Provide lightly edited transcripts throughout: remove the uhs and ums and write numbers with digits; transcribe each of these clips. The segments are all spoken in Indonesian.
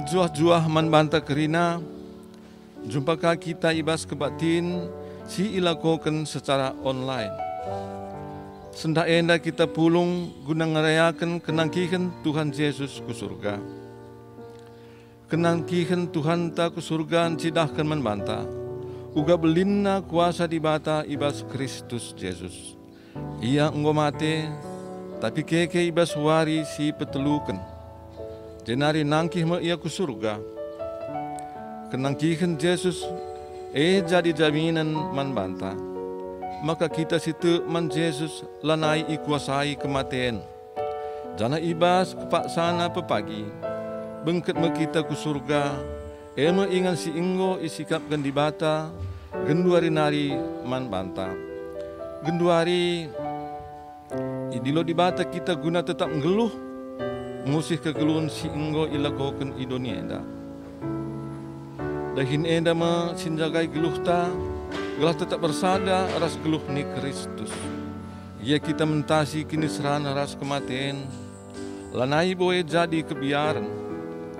juah-juah man banta kerina, jumpakah kita ibas kebatin si ilakokan secara online. Sendak enda kita pulung guna ngerayakan kenangkihan Tuhan Yesus ke surga. Kenangkihan Tuhan ta ke surga cidahkan man banta, uga belinna kuasa di bata ibas Kristus Yesus. Ia enggo mate, tapi keke ibas wari si petelukan. Jenari nangkih me ia ku surga. Kenangkihan Yesus jadi jaminan man banta. Maka kita situ man Yesus lanai ikuasai kematian. Jana ibas kepaksana pepagi. Bengket me kita ku surga. Eme ingan si inggo isikapkan di bata. Genduari nari man banta. Genduari idilo di bata kita guna tetap ngeluh. Musih kegeluhan si enggo ilakokan idonia enda. Dahin enda me sinjagai geluh ta, gelah tetap bersada ras geluh ni Kristus. Ia kita mentasi kini serana ras kematian, lanai boe jadi kebiaran,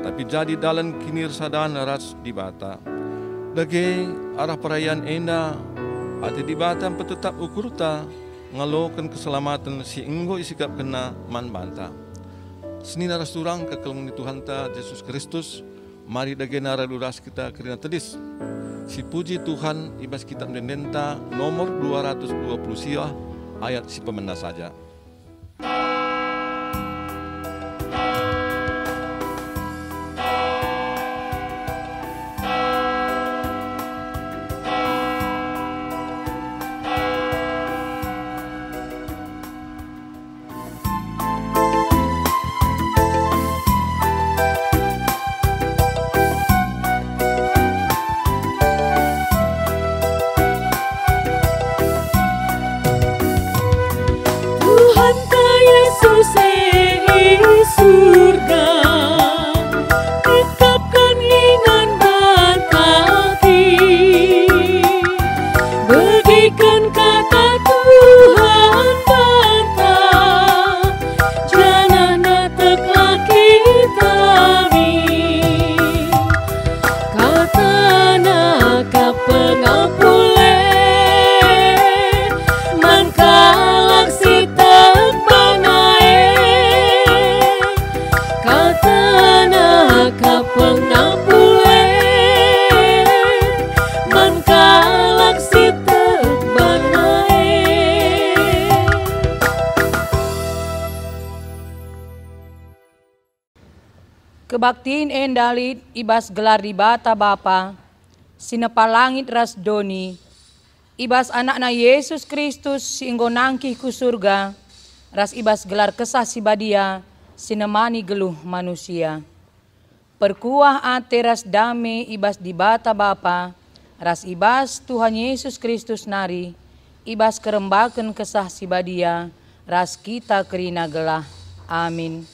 tapi jadi dalan kini sadana ras di bata. Dage arah perayaan enda, ati di bata petetap ukurta, ngalokan keselamatan si enggo isikap kena man banta. Seni naras turang kekelmuni Tuhan ta Yesus Kristus. Mari dage nara luras kita kerina tedis. Si puji Tuhan ibas kitab dendenta nomor 220 siah ayat si pemena saja. Kebaktiin endalit ibas gelar di bata Bapa, sinepa langit ras doni, ibas anakna Yesus Kristus singgo nangkih ku surga, ras ibas gelar kesah si badia, sinemani geluh manusia. Perkuah ate ras dame ibas di bata Bapa, ras ibas Tuhan Yesus Kristus nari, ibas kerembaken kesah si badia, ras kita kerina gelah. Amin.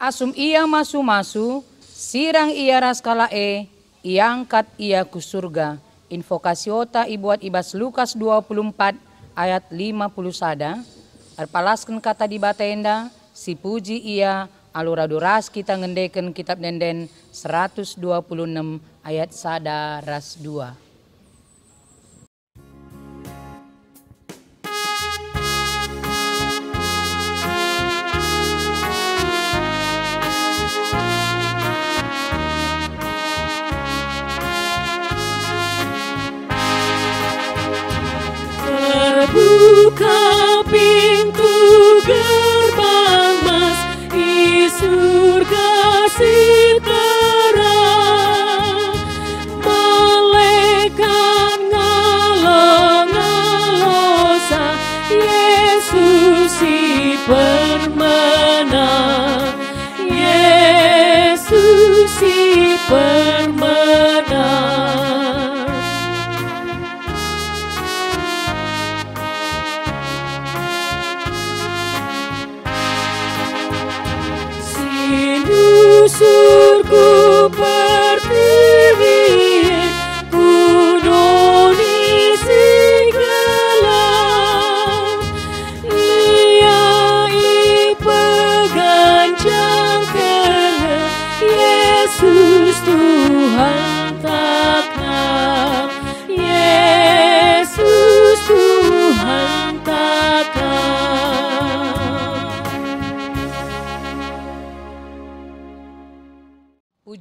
Asum ia masu-masu, sirang ia raskalae, iangkat ia ku surga. Invokasiota ibuat ibas Lukas 24 ayat 50 sada. Arpalaskan kata di batenda, si puji ia, aluraduras kita ngendeken kitab denden 126 ayat sada ras 2. Buka pintu gerbang mas di surga si terang,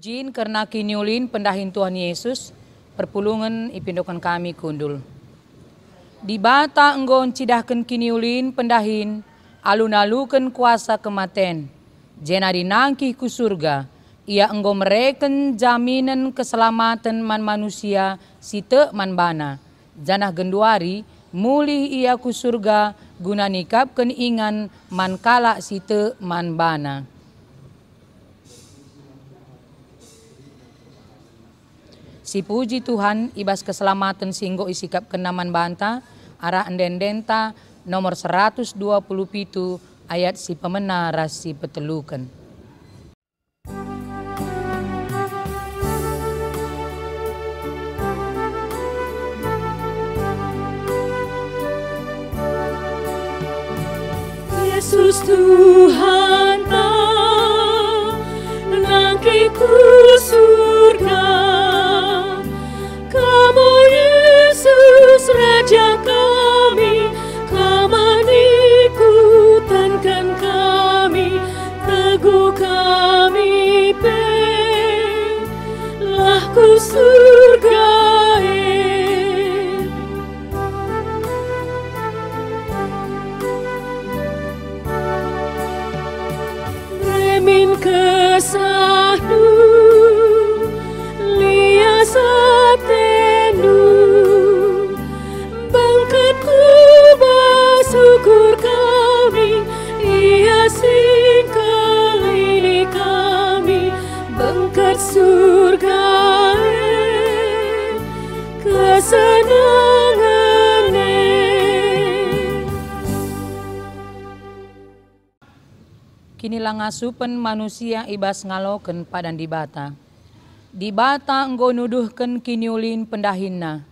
Pujin karena kiniulin pendahin Tuhan Yesus, perpulungan ipindokan kami kundul. Di bata enggon cidahkan kiniulin pendahin, alun-alukan kuasa kematen. Jena dinangkih ku surga, ia enggo mereken jaminan keselamatan man manusia site man bana. Janah genduari, mulih ia ku surga, guna nikapkan ingan man kala site man bana. Si puji Tuhan ibas keselamatan singgo isikap kenaman banta arah endendenta nomor 127 ayat si pemena ras si petelukan. Yesus Tuhan tak menangkiku surga. Kamu Yesus Raja kami, kamaniikutankan kami, teguh kami lah ku surga. Remin kesahnu lia satenu bangkatku bersyukur kami ia singkali kami bangkat surga kesenangan. Kinilah ngasupen manusia ibas ngaloken padan di bata. Di bata enggo nuduhken kiniulin pendahinna.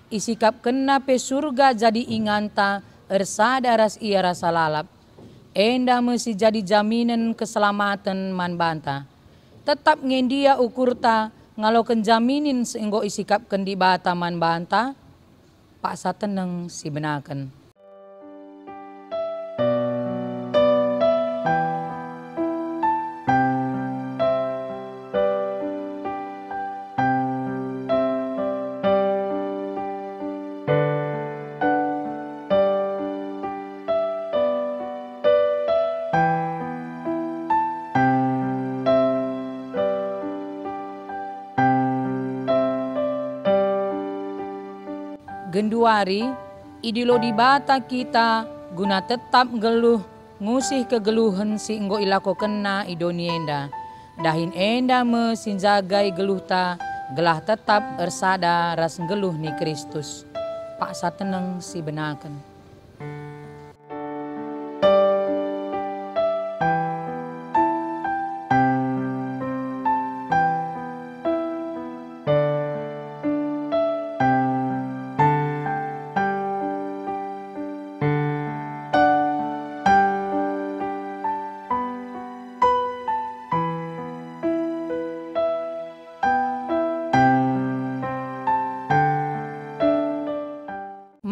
Isikap kena pe surga jadi inganta ersada ras ia rasa lalap. Endah mesti jadi jaminan keselamatan man banta. Tetap ngendia ukurta ngaloken jaminin seenggo isikapken di bata man banta. Pak sateneng si benaken. Genduari, idilo di bata kita guna tetap geluh ngusih kegeluhan si enggo ilako kena idonienda. Dahin enda me sinjagai geluh ta gelah tetap ersada ras geluh ni Kristus. Pak sateneng si benaken.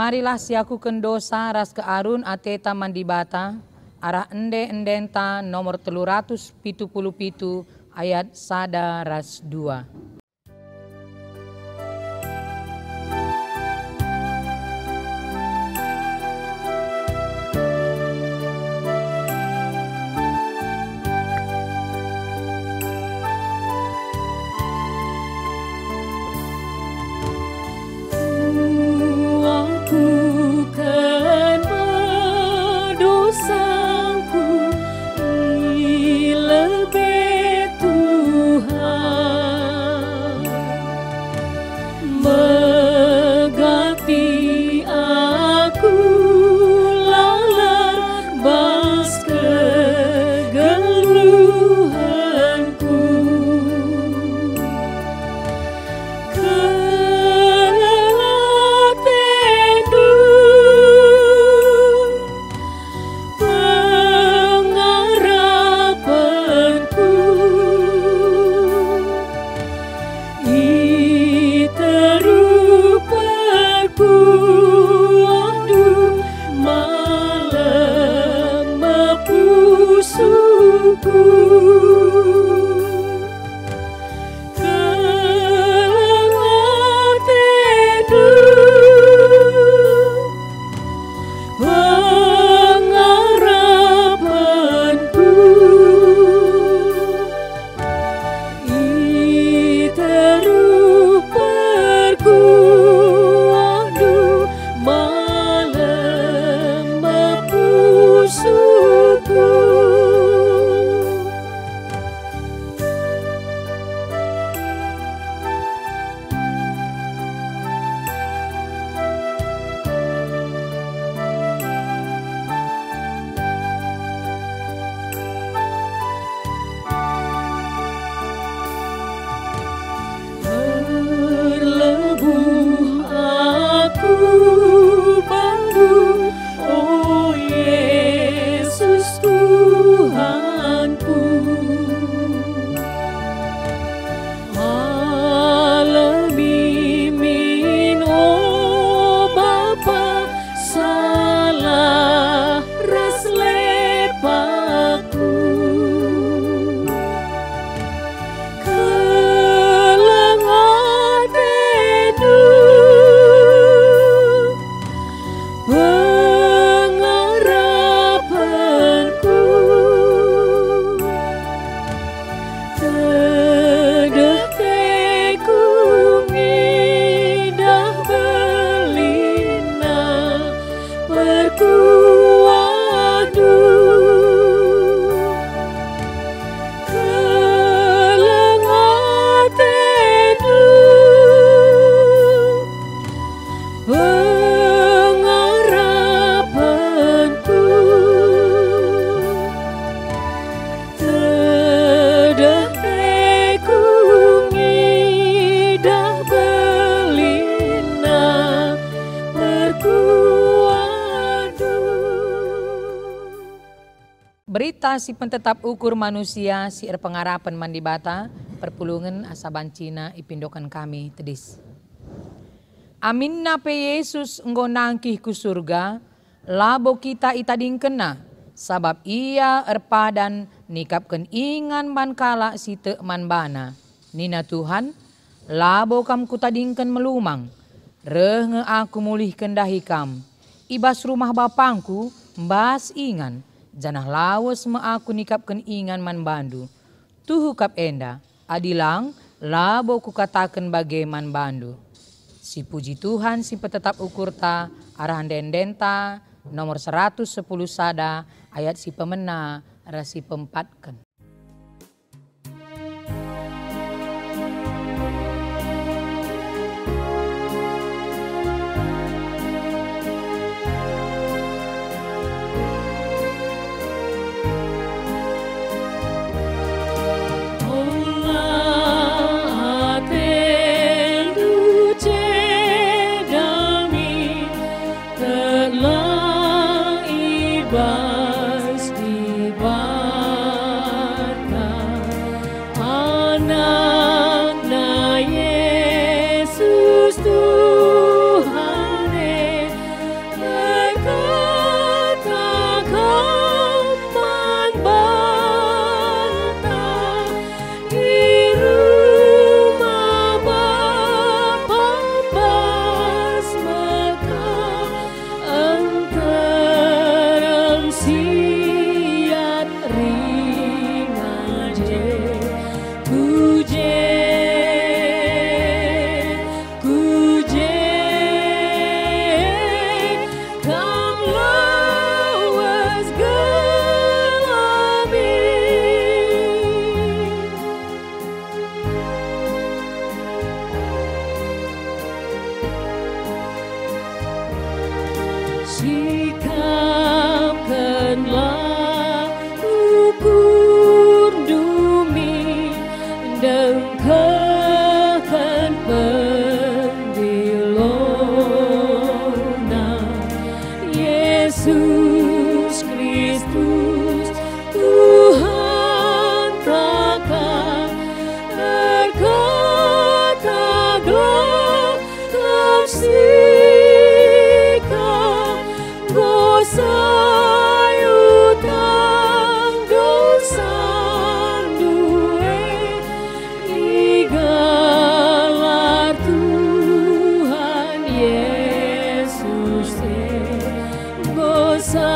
Marilah siakukeun dosa ras ke arun ateta mandibata arah endenta nomor 377 ayat sada ras 2. Sangku lebih Tuhan. berkuadu kelengatenu pengharapanku terdehku ngidah belina berkuadu. Berita si pentetap ukur manusia si pengarapan mandibata perpulungan asaban Cina ipindokan kami tedis. Amin na pe Yesus enggo nangkih ku surga, labo kita itading kena, sabab ia erpadan nikapkan ingan ban kala si te man bana. Nina Tuhan, labo kam kutadingkan melumang, reh aku mulih kendahi kam. Ibas rumah bapangku, mbas ingan, janah lawas me aku nikapkan ingan man bandu. Tuhu kap enda, adilang, labo ku katakan bagaiman bandu. Si puji Tuhan si petetap ukurta arahan dendenta nomor 110 sada ayat si pemena rasi pempatkan. Sikapkanlah ukur dumi dengkakan pendilona Yesus Kristus Tuhan takkan berkata-kata tersikap sayutang dosa duwe igalar Tuhan Yesus gosai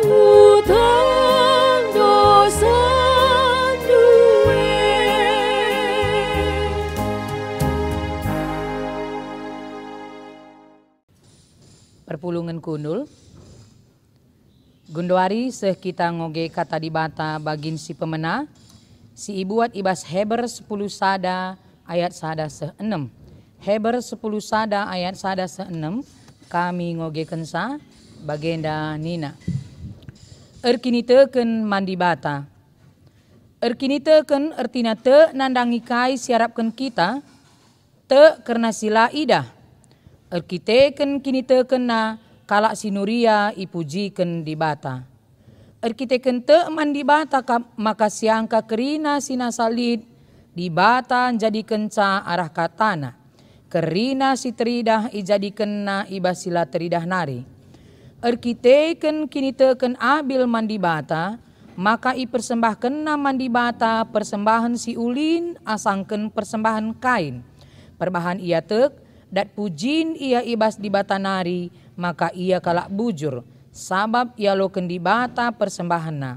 utang dosa duwe. Perpulungan kundul. Gundoari seh kita ngoge kata dibata bagin si pemena. Si ibuat ibas Heber 10 sada ayat sada seh 6. Heber 10 sada ayat sada seh 6. Kami ngoge kensa bagenda nina. Erkini teken mandi bata. Erkini teken ertina te nandangi kai siarapkan kita. Te karena sila idah. Erkiteken kini teken na kalak sinuria ipujiken di bata. Erkiteken te mandi bata maka siangka kerina sinasalid di bata jadi kenca arah katana. Kerina si teridah ijadiken na ibasila teridah nari. Erkiteken kini teken abil mandi bata maka ipersembahken na mandi bata persembahan si ulin asangken persembahan kain. Perbahan ia tek dat pujin ia ibas di bata nari maka ia kalak bujur sabab ia loken di bata persembahanna.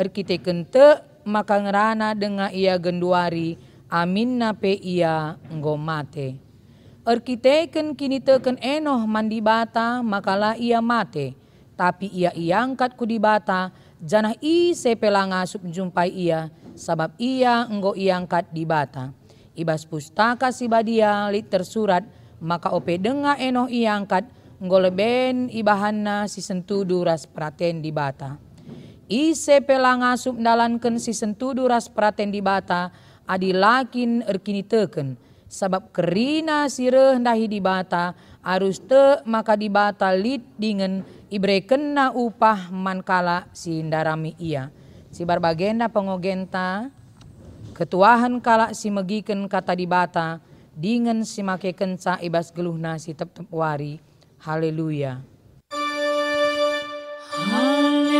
Erkiteken te maka ngerana dengan ia genduari Amin na pe ia nggo mate. Erkiteken kini teken enoh mandi bata makala ia mate. Tapi ia iangkat ku di bata janah ise pelangasup jumpai ia sabab ia nggo iangkat di bata. Ibas pustaka si badia lit tersurat maka ope denga enoh iangkat nggo leben ibahanna si sentudu ras praten di bata. Ise pelangasup dalanken si sentudu ras praten di bata adilakin erkini teken sabab kerina sireh ndahi di bata arus te maka di bata lit dingen ibrekenna upah mankala si ndarami ia. Si barbagenda pengogenta ketuahan kala si megiken kata di bata dingen si make kenca ibas geluhna si tep-tep wari. Haleluya. Haleluya,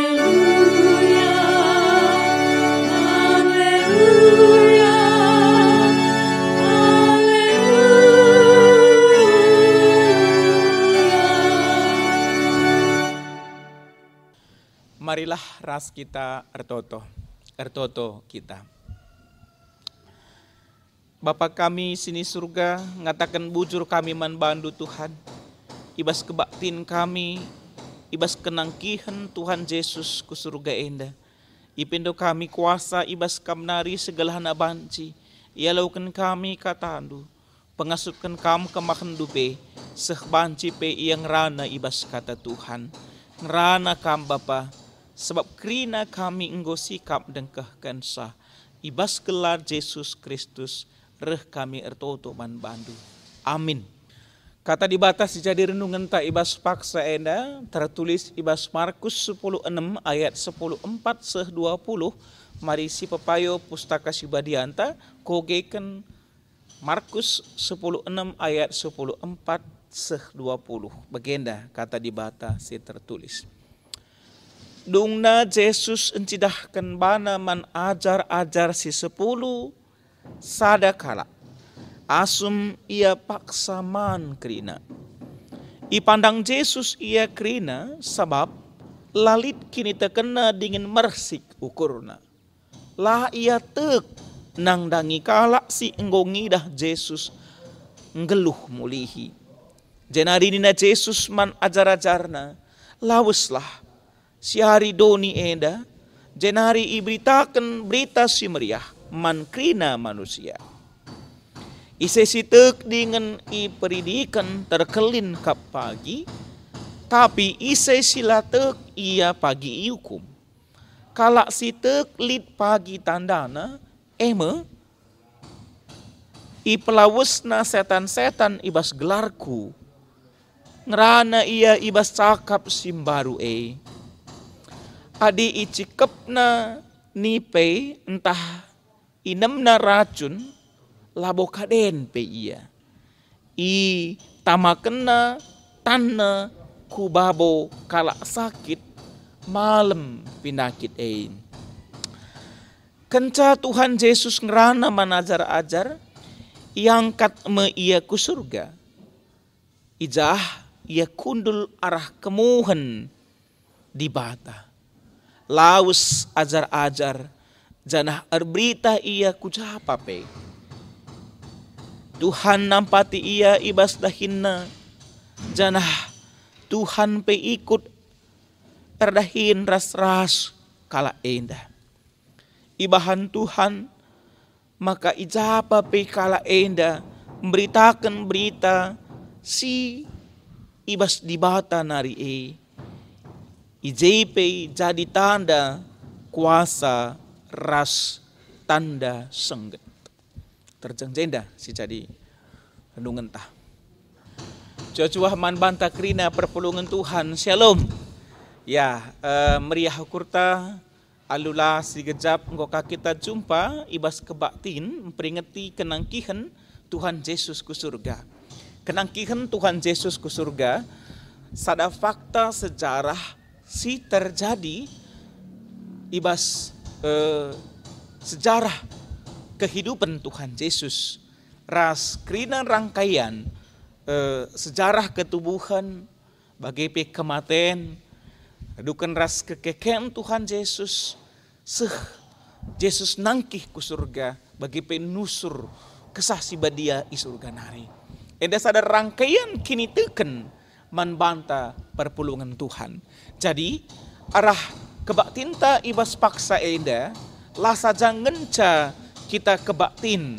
Marilah ras kita ertoto kita. Bapa kami sini surga, ngatakan bujur kami manbandu Tuhan. Ibas kebaktin kami, ibas kenangkihan Tuhan Yesus ku surga enda. Ipindo kami kuasa ibas kamnari segala hana banci. Ialaukan kami katandu, pengasutkan kami kemakendupe, seh banci pe yang rana ibas kata Tuhan. Ngerana kam Bapa, sebab krina kami enggo sikap dengkah kansa. Ibas gelar Yesus Kristus, reh kami ertoto manbandu. Amin. Kata di batas jadi renungan tak ibas paksa enda tertulis ibas Markus 10:6 ayat 10:4 seh 20. Mari si pepayo pustaka si badianta kogeken Markus 10:6 ayat 10:4 seh 20. Bagenda kata di batas si tertulis. Dungna Yesus encidahkan bana man ajar-ajar si 10 sadakala. Asum ia paksa man krina. Ipandang Yesus ia krina sabab lalit kini terkena dingin mersik ukurna. Lah ia tek nang dangi kalak si enggongi dah Yesus ngeluh mulihi. Jenari nina Yesus man ajar-ajarna laweslah si hari doni enda jenari iberitakan berita si meriah man krina manusia. Ise sitek dengan iperidikan terkelin kap pagi, tapi ise silatek ia pagi iukum. Kalak sitek lid pagi tandana, ipelawesna setan-setan ibas gelarku. Ngerana ia ibas cakap simbaru Adi icikepna nipe entah inemna racun, labo kaden pe ia. I tamakena tanna kubabo kalak sakit malam pinakit Kenca Tuhan Yesus ngerana manajar-ajar iangkat me ia ku surga. Ijah ia kundul arah kemuhen di bata. Laus ajar-ajar janah erberita ia ku japape. Tuhan nampati ia ibas dahinna, janah Tuhan pe ikut terdahin ras-ras kala endah. Ibahan Tuhan, maka ijapa pe kala endah, memberitakan berita si ibas di bata nari Ijepe jadi tanda kuasa ras tanda sengget. Terjengjenda si jadi renungan tah. Cuacuah man banta krina perpulungan Tuhan. Shalom. Ya, meriah kurta alula si gejap ngoka kita jumpa ibas kebaktin memperingati kenangkihan Tuhan Yesus ku surga. Kenangkihan Tuhan Yesus ku surga sada fakta sejarah si terjadi ibas sejarah kehidupan Tuhan Yesus. Ras krina rangkaian sejarah ketubuhan bagai kematian dukan ras kekekean Tuhan Yesus Yesus nangkih ku surga bagi penusur kesah si badia i surga nari. Enda sadar rangkaian kini teken manbanta perpulungan Tuhan. Jadi arah kebaktinta ibas paksa enda lah saja ngenca kita kebaktin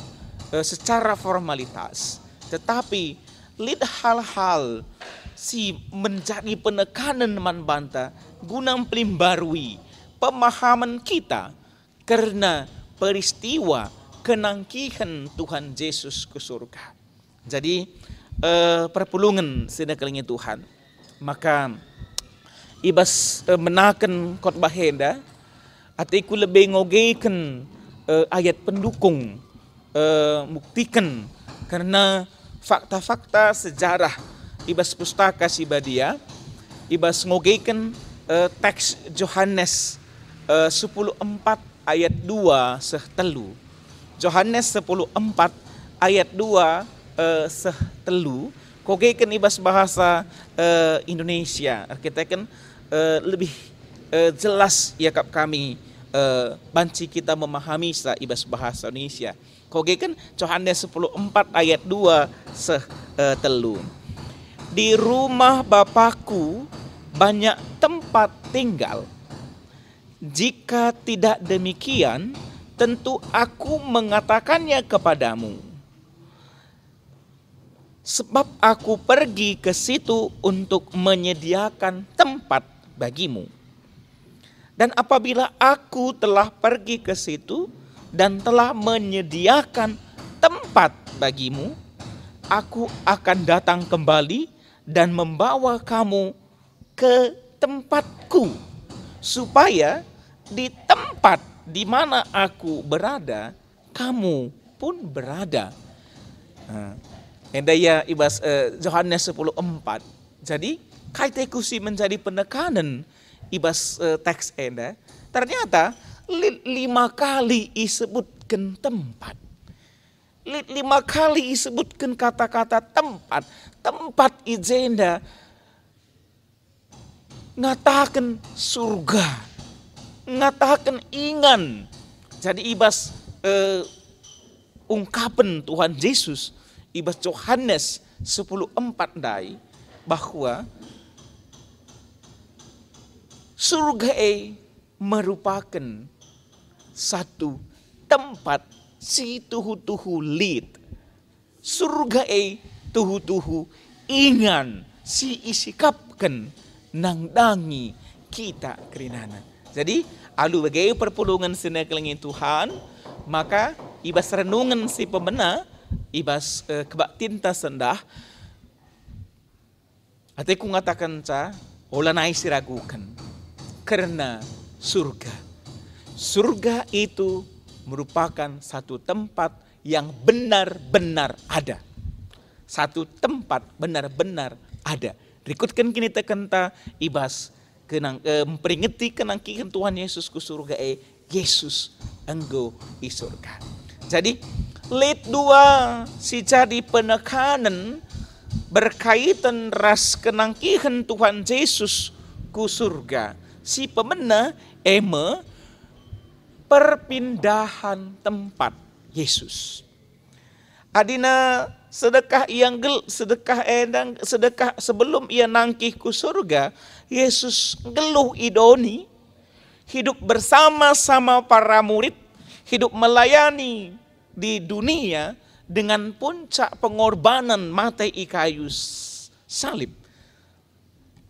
secara formalitas. Tetapi lid hal-hal si menjadi penekanan manbanta guna pelimbarui pemahaman kita karena peristiwa kenangkihan Tuhan Yesus ke surga. Jadi perpulungan sedekahnya Tuhan. Maka ibas menakan khotbah henda atiku lebih ngogeikan ayat pendukung muktikan karena fakta-fakta sejarah ibas pustaka si badia ibas ngogeikan teks Yohanes 10:4 ayat 2 sehtelu. Yohanes 10:4 ayat 2 sehtelu. Kogeikan ibas bahasa Indonesia. Kita kan lebih jelas ya kami banci kita memahami sa ibas bahasa Indonesia. Kogeikan Yohanes 10:4 ayat 2 sehtelu. Di rumah Bapakku banyak tempat tinggal. Jika tidak demikian, tentu aku mengatakannya kepadamu. Sebab aku pergi ke situ untuk menyediakan tempat bagimu. Dan apabila aku telah pergi ke situ dan telah menyediakan tempat bagimu, aku akan datang kembali dan membawa kamu ke tempatku, supaya di tempat di mana aku berada, kamu pun berada. Endaya ibas Yohanes 10:4. Jadi kaitekusi menjadi penekanan ibas teks enda. Ternyata 5 kali disebutkan tempat. 5 kali disebutkan kata-kata tempat. Tempat ijenda ngatakan surga, ngatakan ingan. Jadi ibas ungkapan Tuhan Yesus ibas Yohanes 10:4 dai bahwa surga merupakan satu tempat si tuhu-tuhu lid. Surga tuhu-tuhu ingan si isikapkan nangdangi kita kerinana. Jadi alu bagai perpulungan senekling Tuhan, maka ibas renungan si pemena ibas kebaktinta sendah atiku ngatakan ca olanai siragukan karena surga itu merupakan satu tempat yang benar-benar ada, satu tempat benar-benar ada. Rikutkan kini tekenta ibas kenang memperingati kenangkihan Tuhan Yesus ku surga Yesus enggo i surga. Jadi lid 2 si jadi penekanan berkaitan ras kenangkihan Tuhan Yesus ku surga. Si pemena perpindahan tempat Yesus. Adina sedekah sebelum ia nangkih ku surga, Yesus geluh idoni, hidup bersama-sama para murid, hidup melayani di dunia dengan puncak pengorbanan mati i kayu salib.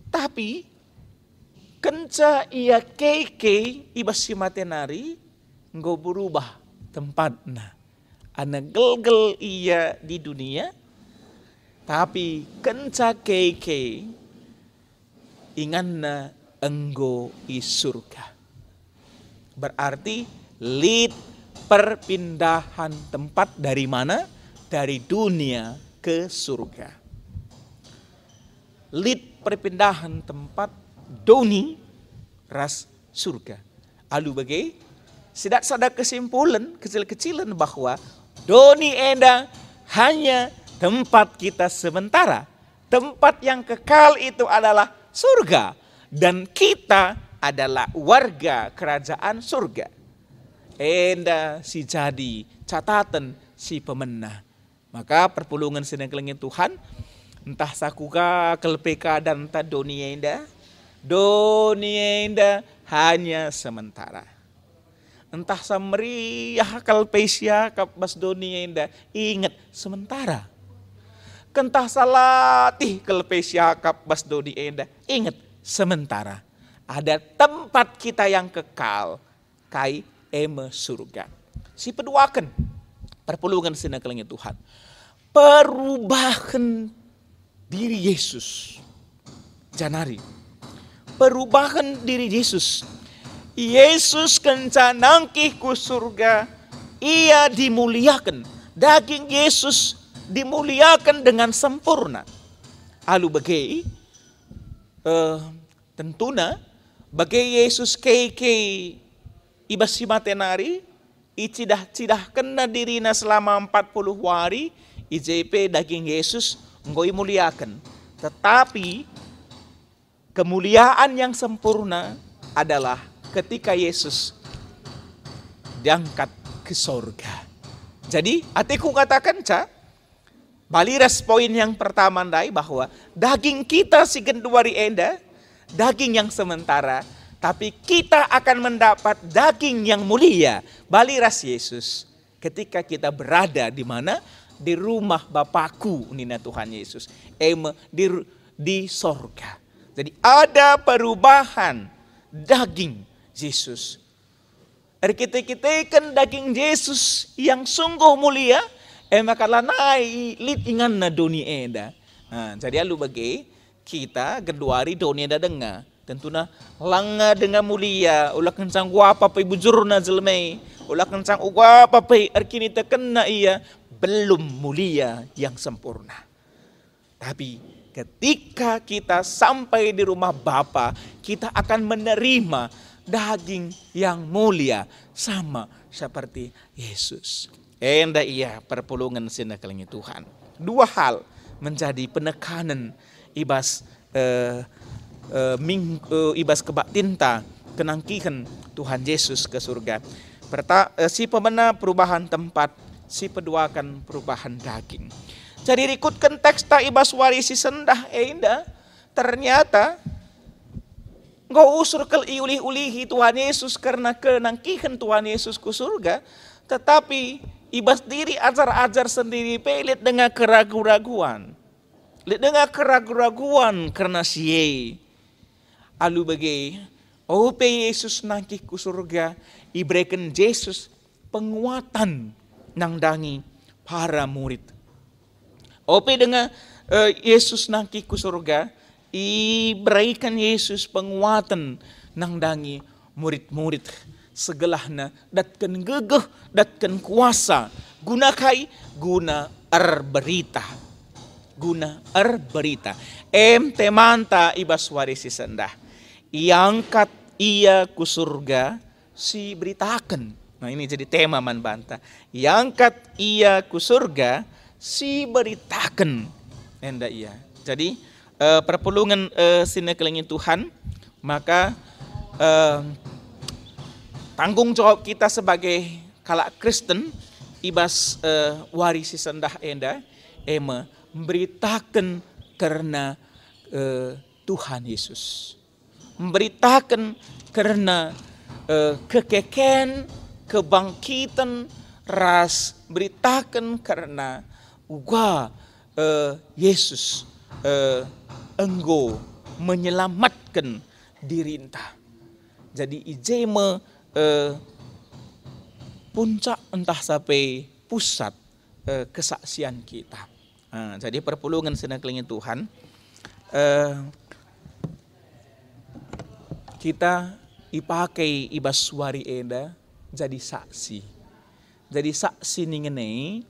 Tapi kenca ia keke ibas si matenari nggo berubah tempatna. Ana gel-gel ia di dunia, tapi kenca keke inganna enggo i surga. Berarti lid perpindahan tempat dari mana? Dari dunia ke surga. Lid perpindahan tempat doni ras surga. Alu bagai sidak sadar kesimpulan kecil-kecilan bahwa doni enda hanya tempat kita sementara. Tempat yang kekal itu adalah surga. Dan kita adalah warga kerajaan surga. Enda si jadi catatan si pemenang. Maka perpulungan sinengkelengin Tuhan, entah sakuka kelpeka dan entah dunia indah hanya sementara. Entah samriah kalpesia kapbas dunia indah, ingat sementara. Kentah salatih kalpesia kapbas dunia indah, ingat sementara. Ada tempat kita yang kekal, kai eme surga. Si peduakan perpulungan sinengkelengin Tuhan, perubahan diri Yesus. Janari, perubahan diri Yesus. Yesus kencanangkih ku surga, ia dimuliakan. Daging Yesus dimuliakan dengan sempurna. Alu bagai tentuna bagai Yesus kei ibas simatenari, icidah kena dirina selama 40 hari, IJP daging Yesus ngoi muliakan. Tetapi kemuliaan yang sempurna adalah ketika Yesus diangkat ke sorga. Jadi, atiku katakan, baliras poin yang pertama ndai bahwa daging kita si genduari enda, daging yang sementara, tapi kita akan mendapat daging yang mulia, baliras Yesus. Ketika kita berada di mana? Di rumah Bapakku, nina Tuhan Yesus. Di sorga. Jadi ada perubahan daging Yesus. Kita kan daging Yesus yang sungguh mulia, makalanai lit ingan na dunia eda. Jadi alu bagi kita genduari dunia eda dengar. Tentunya langa dengan mulia, ulah kencang wapa pai bujurna zelmei, ulah kencang wapa pai arkini terkena ia belum mulia yang sempurna. Tapi ketika kita sampai di rumah Bapa, kita akan menerima daging yang mulia sama seperti Yesus. Enda iya perpulungan sinengkelengin Tuhan. Dua hal menjadi penekanan ibas ibas kebak tinta kenangkihan Tuhan Yesus ke surga. Si pemena perubahan tempat, si peduakan perubahan daging. Jadi ikutkan teks ta ibas warisi sendah enda, ternyata nggak usur kel iulih-ulihi Tuhan Yesus karena kenangkihan Tuhan Yesus ke surga, tetapi ibas diri ajar-ajar sendiri pelit dengan keraguan-raguan. Lihat dengan keraguan-raguan karena siye. Alu bagai, ope Yesus nangkih ku surga, ibrekan Yesus penguatan nang dangi para murid. Ope dengan Yesus nangkih ku surga, iberikan Yesus penguatan nang dangi murid-murid segelahna datkan gegeh, datkan kuasa, guna berita. Temanta ibas warisi sendah. Iangkat ia ku surga, si beritakan. Nah ini jadi tema man banta. Iangkat ia ku surga, si beritakan. Enda iya. Jadi perpulungan sinengkelengin Tuhan, maka tanggung jawab kita sebagai kalak Kristen ibas warisi sendah enda memberitakan karena Tuhan Yesus, memberitakan karena kekeken, kebangkitan, ras, beritakan karena Yesus enggo menyelamatkan dirinta. Jadi ijeme puncak entah sampai pusat kesaksian kita. Jadi perpulungan sinengkelengin Tuhan, kita ipakai ibas wari eda jadi saksi. Jadi saksi ningenei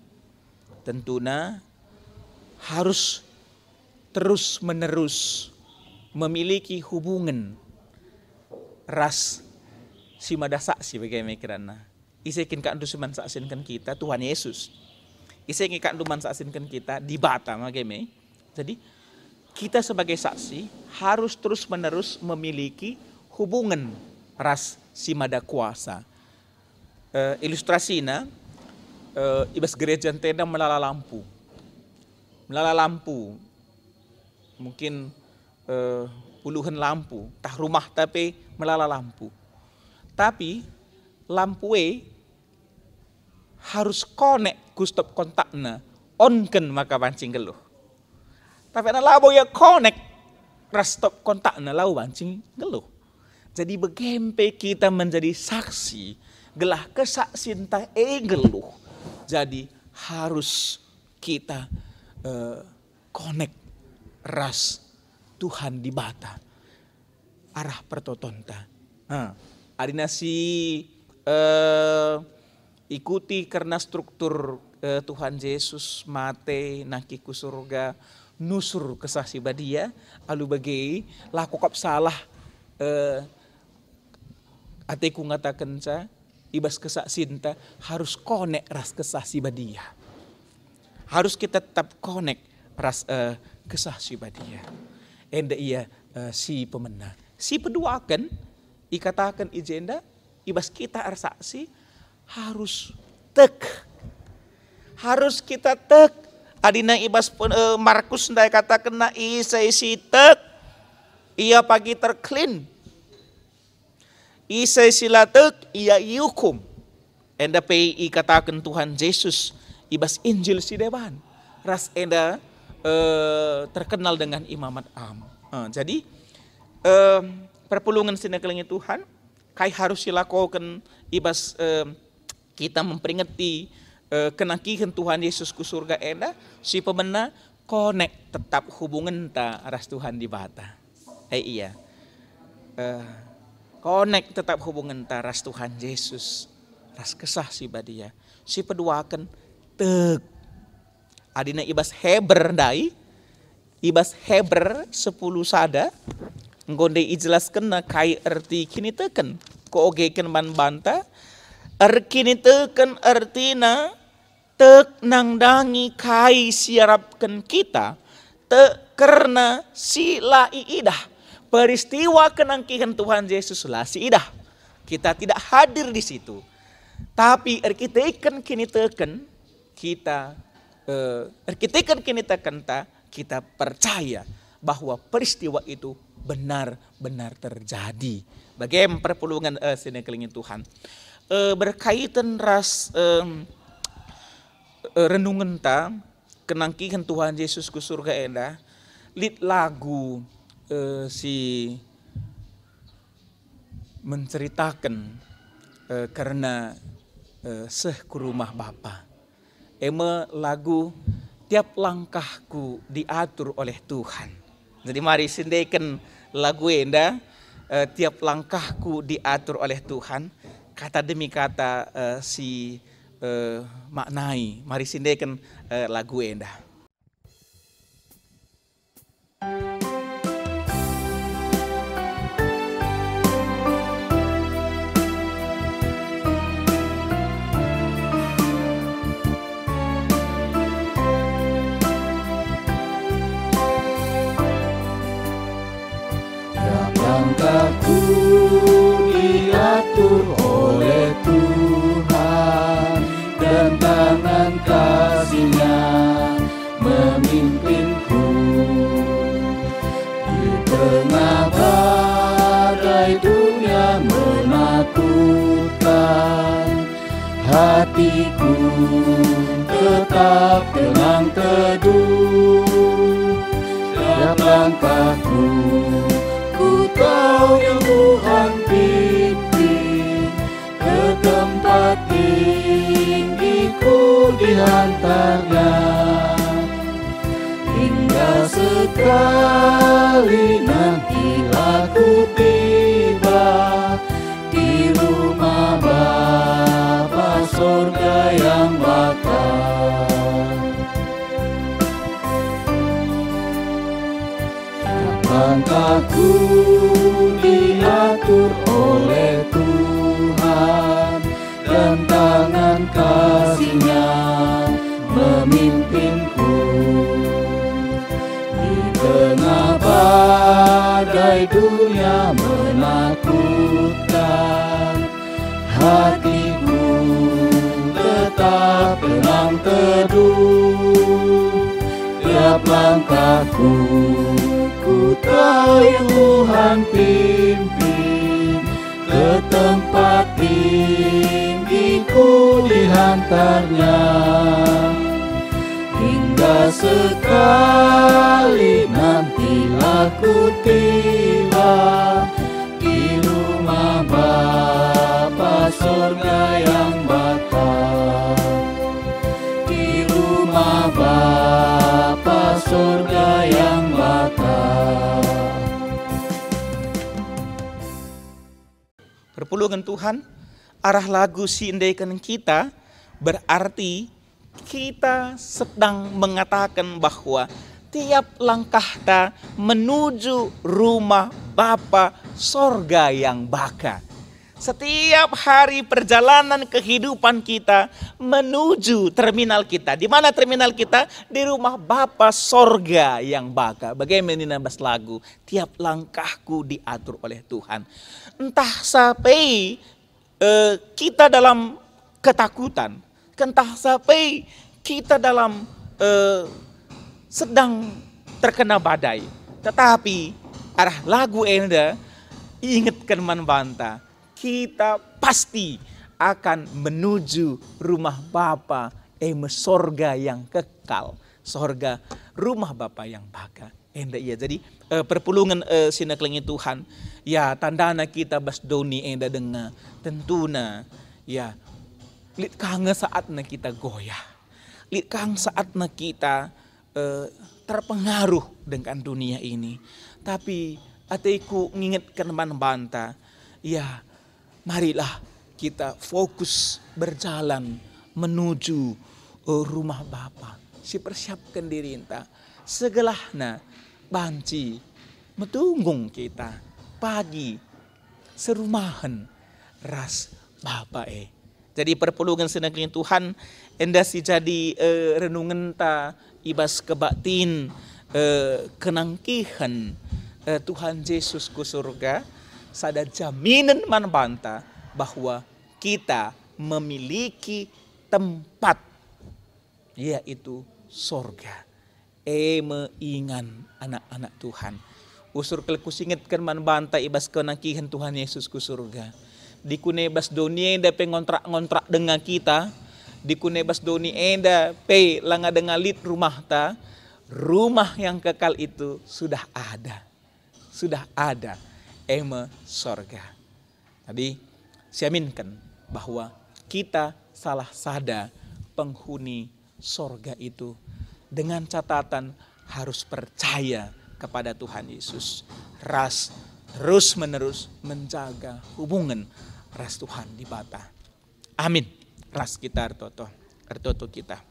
tentunya harus terus menerus memiliki hubungan ras si mada saksi bagaimana kirana. Isekin kak dusuman saksinkan kita Tuhan Yesus. Isekin kak duman saksinkan kita di Batam bagaimana. Jadi kita sebagai saksi harus terus menerus memiliki hubungan ras si mada kuasa. Ilustrasinya ibas gereja tenda melala lampu. Melala lampu. Mungkin puluhan lampu. Tah rumah tapi melala lampu. Tapi lampu harus connect ku stop kontakna. On-kan maka bancing geluh. Tapi ana labo ya connect ras stop kontakna lau bancing geluh. Jadi begempe kita menjadi saksi. Gelah kesaksian ta geluh. Jadi harus kita connect ras Tuhan di bata arah pertotonta. Adina si ikuti karena struktur Tuhan Yesus mate nakiku surga nusur kesasi badia alu bagi laku kop salah ateku ngatakan sa ibas kesaksinta harus connect ras kesasi badia. Harus kita tetap connect ras kesasi badia. Enda ia si pemenang. Si pedua akan ikatakan ijenda ibas kita arsaksi harus harus kita adina ibas Markus ndai katakan na isai si ia pagi terclean isai sila ia iukum enda pei katakan Tuhan Yesus ibas Injil si deban ras enda terkenal dengan imamat am. Jadi perpulungan sinekelingi Tuhan kai harus dilakukan ibas kita memperingati kenakihan Tuhan Yesus ku surga enda si pemena connect tetap hubungan ta ras Tuhan di bata. Iya. Connect tetap hubungan ta ras Tuhan Yesus ras kesah si badia. Si peduakan adina ibas Heber dai. Ibas Heber 10 sada nggonde ijelaskeun na kai arti kini teken ko ogekeun man banta kini teken artina tek nangdangi kai siarapkan kita karena sila iidah peristiwa kenangkihan Tuhan Yesus lah si idah kita tidak hadir di situ tapi kita ikan kini teken kita kini teken kita percaya bahwa peristiwa itu benar-benar terjadi. Bagaimana perpulungan sinekelingin Tuhan berkaitan ras renungan ta kenangkihan Tuhan Yesus ku surga enda lit lagu si menceritakan karena seh ku rumah Bapa. Lagu tiap langkahku diatur oleh Tuhan. Jadi mari sindaikan lagu enda tiap langkahku diatur oleh Tuhan. Kata demi kata si maknai. Mari sindaikan lagu enda. Langkahku diatur oleh Tuhan dan tangan kasih-Nya memimpinku di tengah badai dunia menakutkan hatiku tetap tenang teduh setiap langkahku. Ku tahu yang Tuhan pimpin ke tempat tinggi ku dihantarnya hingga sekali nanti aku tiba di rumah Bapa surga yang bakal. Langkahku diatur oleh Tuhan dan tangan kasih-Nya memimpinku di tengah badai dunia menakutkan hatiku tetap teduh. Tiap langkahku ku tahu Tuhan pimpin, ke tempat tinggi ku dihantarnya. Hingga sekali nantilah ku tiba di rumah Bapa surga yang baka. Di rumah Bapa surga yang baka. Perpulungan Tuhan, arah lagu sindaikan kita berarti kita sedang mengatakan bahwa tiap langkah ta menuju rumah Bapa sorga yang baka. Setiap hari perjalanan kehidupan kita menuju terminal kita. Di mana terminal kita? Di rumah Bapa sorga yang baka. Bagaimana nambah lagu? Tiap langkahku diatur oleh Tuhan. Entah sampai kita dalam ketakutan, entah sampai kita dalam sedang terkena badai. Tetapi arah lagu enda ingatkan manbanta, kita pasti akan menuju rumah Bapa sorga yang kekal, sorga rumah Bapa yang baka. Enda iya jadi perpulungan sinaklengi Tuhan ya tandana kita basdoni enda dengar tentuna ya lit kange saatna kita goyah, lit kang saatna kita terpengaruh dengan dunia ini. Tapi atiku ngingetkan manbanta ya marilah kita fokus berjalan menuju rumah Bapa. Si persiapkan diri entah segelahna banci metunggung kita pagi serumahan ras Bapa Jadi perpulungan senegeri Tuhan enda si jadi renungan ta ibas kebaktin kenangkihan Tuhan Yesus ku surga sada jaminan manbanta bahwa kita memiliki tempat yaitu sorga. Meingan anak-anak Tuhan. Usur kelkusingetkan manbanta ibas kenangkihan Tuhan Yesus ku surga. Di kunebas dunia enda pengontrak-ngontrak dengan kita. Di kunebas dunia enda pe langa dengan lit rumah ta. Rumah yang kekal itu sudah ada. Sudah ada. Sorga. Tadi saya aminkan bahwa kita salah sada penghuni sorga itu. Dengan catatan harus percaya kepada Tuhan Yesus. Ras terus menerus menjaga hubungan ras Tuhan di bata. Amin. Ras kita artoto kita.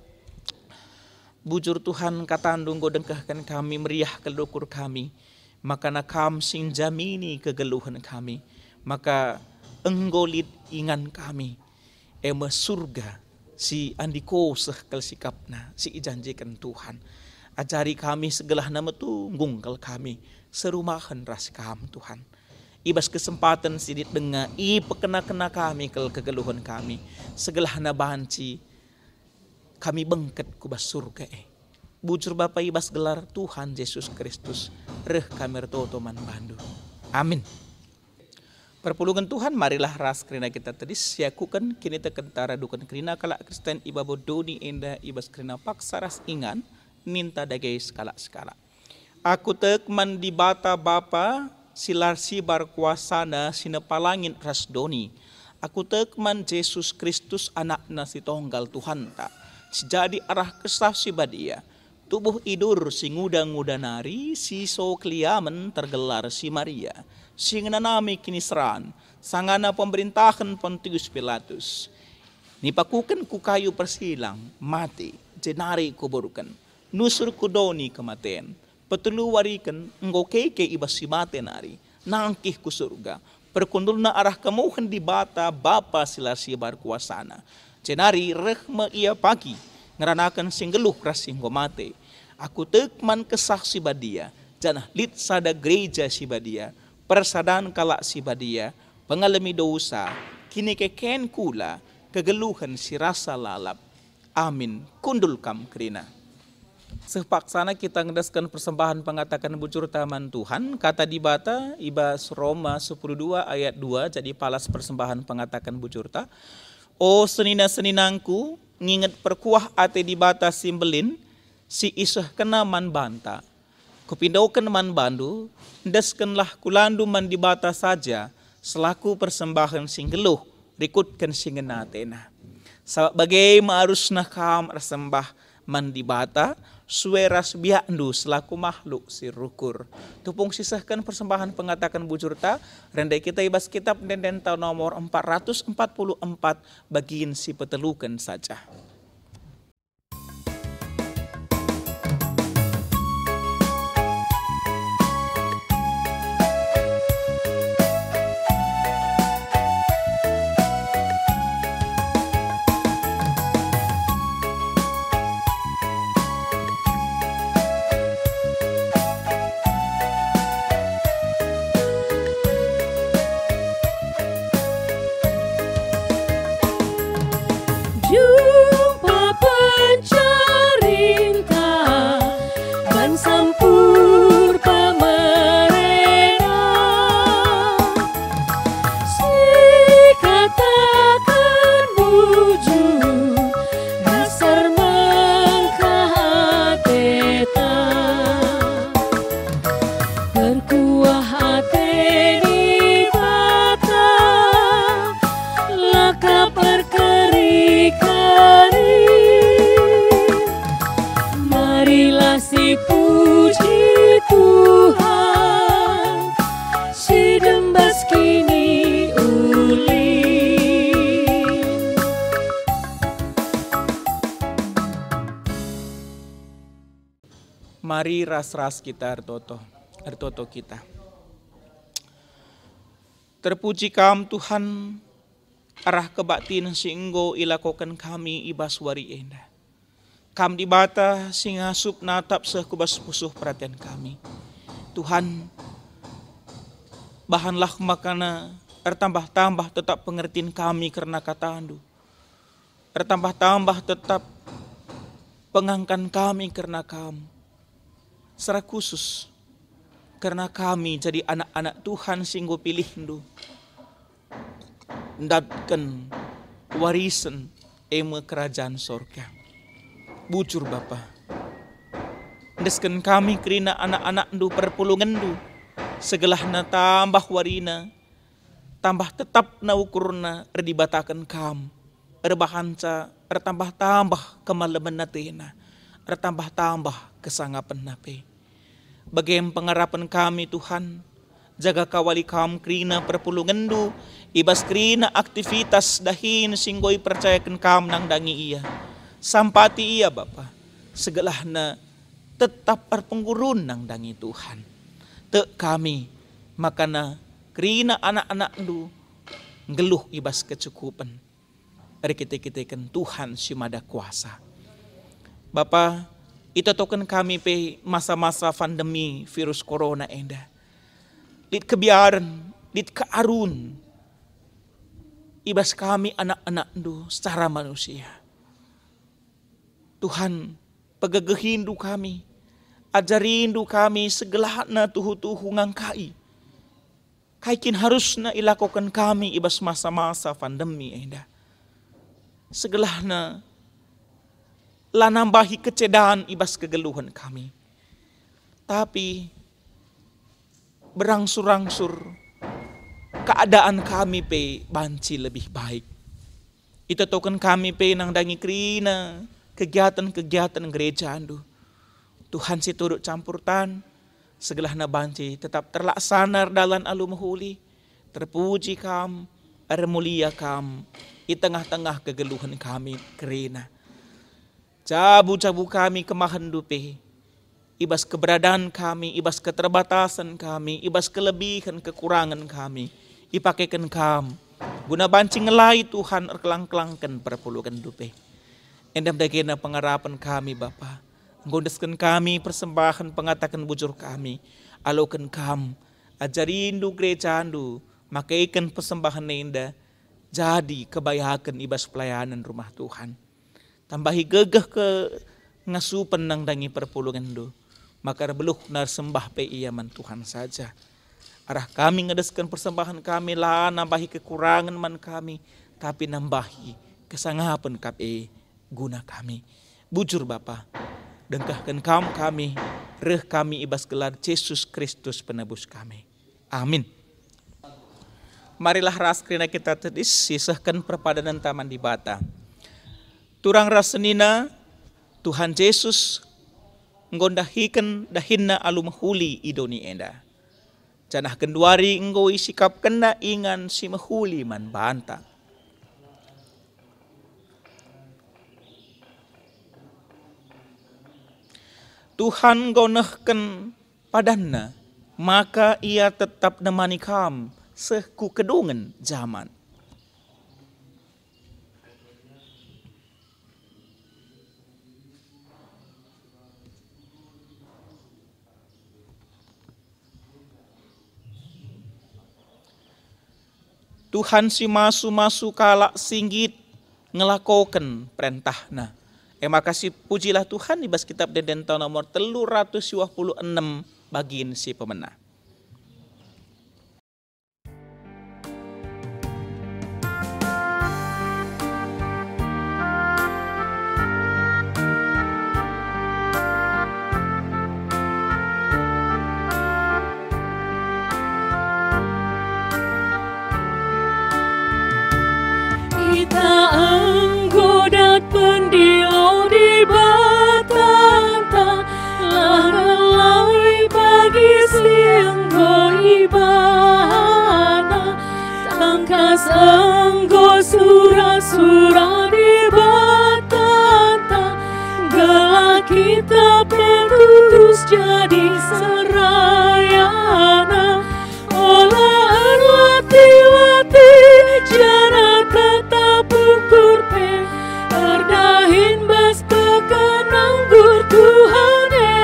Bujur Tuhan katandung godengkahkan kami meriah kelukur kami. Maka nakam sing jamini kegeluhan kami. Maka enggolit ingan kami. Surga. Si andiko sehkel sikapna, si ijanjikan Tuhan. Ajari kami segelah nama tunggung kal kami. Serumahan ras kam Tuhan. Ibas kesempatan sidit dengar, pekena-kena kami kel kegeluhan kami. Segelah na banci, kami bengket kubas surga Bujur Bapa ibas gelar Tuhan Yesus Kristus. Reh kami retoto man bandu. Amin. Perpulungan Tuhan marilah ras kerina kita tadi siakukan kini tekentara dukan kerina kalak Kristen iba bodoni enda ibas kerina paksa ras ingan minta dagai skala-skala. Aku tekman di bata Bapa silar sibar kuasana sinepalangin ras doni. Aku tekman Yesus Kristus anakna si tonggal Tuhan ta. Sejadi arah kesah si badia. Tubuh idur si nguda-nguda nari si so kliamen tergelar si Maria. Singanami kinisran, sangana pemerintahan Pontius Pilatus. Nipakukan ku kayu persilang, mati, jenari kuburukan. Nusur kudoni kematian, petuluwarikan ngokeke ibas si mati nari. Nangkih ku surga, perkundul na arah kemuhan di bata Bapa silar sibar kuasana. Jenari rehma ia pagi, ngeranakan singgeluh rasing mate. Aku tekman kesah si badia, janah lit sada gereja si badia. Persadaan kalak si badia, pengalami dosa, kini keken kula, kegeluhan si rasa lalap. Amin. Kundul kam kerina. Sepaksana kita ngedaskan persembahan pengatakan bujur taman Tuhan. Kata di bata ibas Roma 10:2 ayat 2. Jadi palas persembahan pengatakan bujur ta. O senina-seninangku, nginget perkuah ate di bata simbelin, si isah kena man banta. Kupindaukan man bandu, ndaskanlah kulandu man di bata saja, selaku persembahan singgeluh, rikutkan singenatena. Sabab bagai maarusna kam resembah man di bata, sueras biakndu selaku makhluk si rukur. Tupung sisahkan persembahan pengatakan bujur ta, rendai kita ibas kitab denden tahun nomor 444 bagian si petelukan saja. Jumpa pencerita dan sampur pemerena, si katakan bujur dasar mengkahateta berkuah hati di mata laka perkeri-keri. Marilah si puji Tuhan, si dembas kini ulin. Mari ras-ras kita artoto kita. Terpuji kam Tuhan, arah kebaktin singgo ilakokan kami ibas wari enda. Kam di bata singa sup natap sekubas pusuh perhatian kami. Tuhan, bahanlah makana ertambah-tambah tetap pengertian kami karena kata andu. Ertambah-tambah tetap pengangkan kami karena kamu. Secara khusus karena kami jadi anak-anak Tuhan singgo pilih ndu. Ndatkan warisan eme kerajaan sorga. Bujur Bapa, ndeskan kami kerina anak-anak ndu perpulungan ndu, segelahna tambah warina, tambah tetap na ukurna erdibatakan kam, erbahanca, ertambah-tambah kemalaman natena, ertambah-tambah kesangapan nape. Bagaimana pengharapan kami Tuhan, jaga kawali kam kerina perpulungan ndu, ibas kerina aktivitas dahin singgoi percayakan kam nang dangi ia. Sampati ia Bapa, segelahna tetap berpenggurun nang dangi Tuhan. Tek kami, makana kerina anak-anak ndu, ngeluh ibas kecukupan. Ari kita-kitakan Tuhan simada kuasa. Bapa, ita token kami pe masa-masa pandemi virus corona enda. Dit kebiaran, dit kearun, ibas kami anak-anak ndu secara manusia. Tuhan, pagagehindu kami, ajarindu kami segelahna tuhu-tuhu ngangkai. Kaikin harusna ilakokan kami ibas masa-masa pandemi enda. Segelahna lanambahi kecedaan ibas kegeluhan kami. Tapi berangsur-angsur keadaan kami pe banci lebih baik. Itu token kami pe nang dangi krina kegiatan-kegiatan gereja andu. Tuhan si turut campurtan, segelahna banci tetap terlaksana dalam alu mahuli. Terpuji kam, mulia kam, di tengah-tengah kegeluhan kami kerina. Cabu-cabu kami kemahan dupe, ibas keberadaan kami, ibas keterbatasan kami, ibas kelebihan kekurangan kami, ipakaikan kam, guna bancing ngelai Tuhan erkelang-kelangkan perpulukan dupe. Endam dagena pengharapan kami Bapa, ngondeskan kami persembahan pengatakan bujur kami, alokan kam, ajarindu gereja andu, makaikan persembahan nenda, jadi kebayakan ibas pelayanan rumah Tuhan. tambahi gegeh ke ngasu penang dangi perpulungan do. Maka beluh nar sembah pe iaman Tuhan saja. Arah kami ngedeskan persembahan kami lah nambahi kekurangan man kami, tapi nambahi kesangapan kami guna kami. Bujur Bapa, dengkahkan kami, reh kami ibas gelar Yesus Kristus penebus kami. Amin. Marilah ras kerina kita tedis sisahkan perpadanan taman di bata. Turang rasenina Tuhan Yesus ngondahikan dahinna alum huli idoni enda. Janah kenduari enggo isikap kena ingan si mahuli man banta. Tuhan gonehken padanna, maka ia tetap nemani kam seku kedungen zaman. Tuhan si masu kalak singgit ngelakoken perintahna. Makasih pujilah Tuhan di bas kitab Dedenta nomor 326 bagian si pemenang. Kita anggodat pendilo di batanta, lalai bagi sianggo ibana, tangkas anggo surah-surah di batanta, gelak kita penutus jadi serayana, olah erlati-lati jana tetap ukur pe, erdahin bas kekenanggur Tuhane,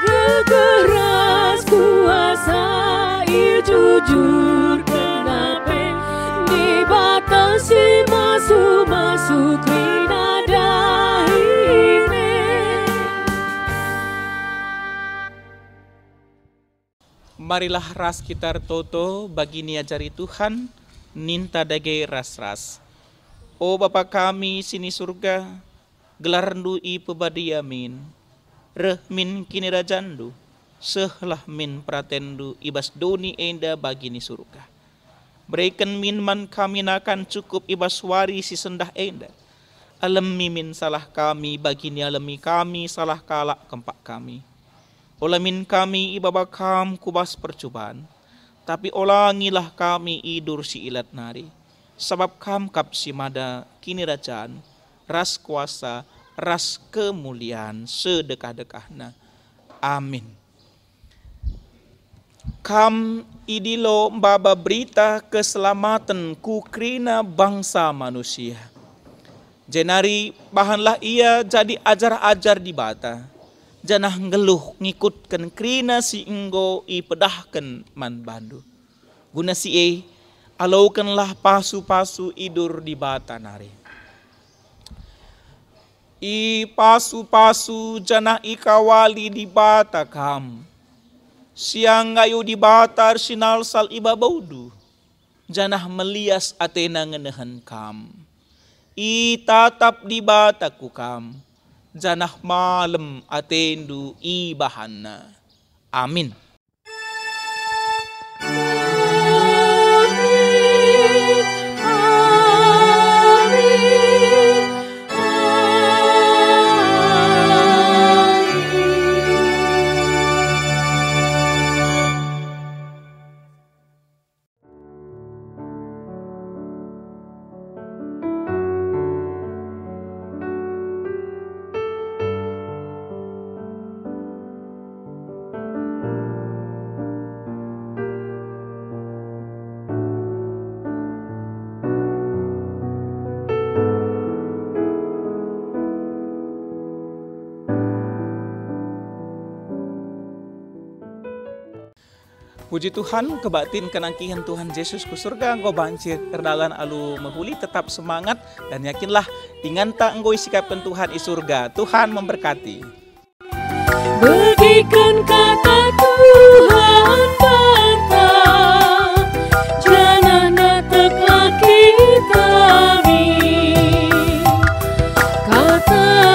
gegeras kuasai jujur kenape, dibatasi masuk rina dahine. Marilah ras kita toto bagi niajari Tuhan, ninta dage ras-ras. O Bapa kami sini surga, gelarndu i pebadiamin, reh min kini rajandu, sehlah min pratendu ibas doni enda bagi ni surga. Berikan min man kami nakan cukup ibas wari si sendah enda. Alemi min salah kami bagi ni alemi kami salah kalak kempak kami. Olamin kami ibabakam kubas percobaan, tapi olangilah kami idur si ilat nari. Sebab kam kap si mada kini rajaan, ras kuasa, ras kemuliaan sedekah-dekahna. Amin. Kam idilo baba berita keselamatan kukrina bangsa manusia. Jenari bahanlah ia jadi ajar-ajar di bata. Janah ngeluh ngikutkan krina si enggo i pedahkan man bandu. Guna si alaukanlah pasu-pasu idur di bata nari. I pasu-pasu janah ikawali di bata kam. Siang ngayu di bata arsinal sal ibabaudu. Janah melias atena ngenehan kam. I tatap di bataku kam. Janah malam atendu ibahana. Amin. Puji Tuhan, kebaktin kenangkihan Tuhan Yesus ku surga, engkau bancir erdalan alu mahuli, tetap semangat dan yakinlah dengan tak engkau sikapkan Tuhan i surga. Tuhan memberkati. Bagikan kata Tuhan bapa, jangan natek laki kami. Kata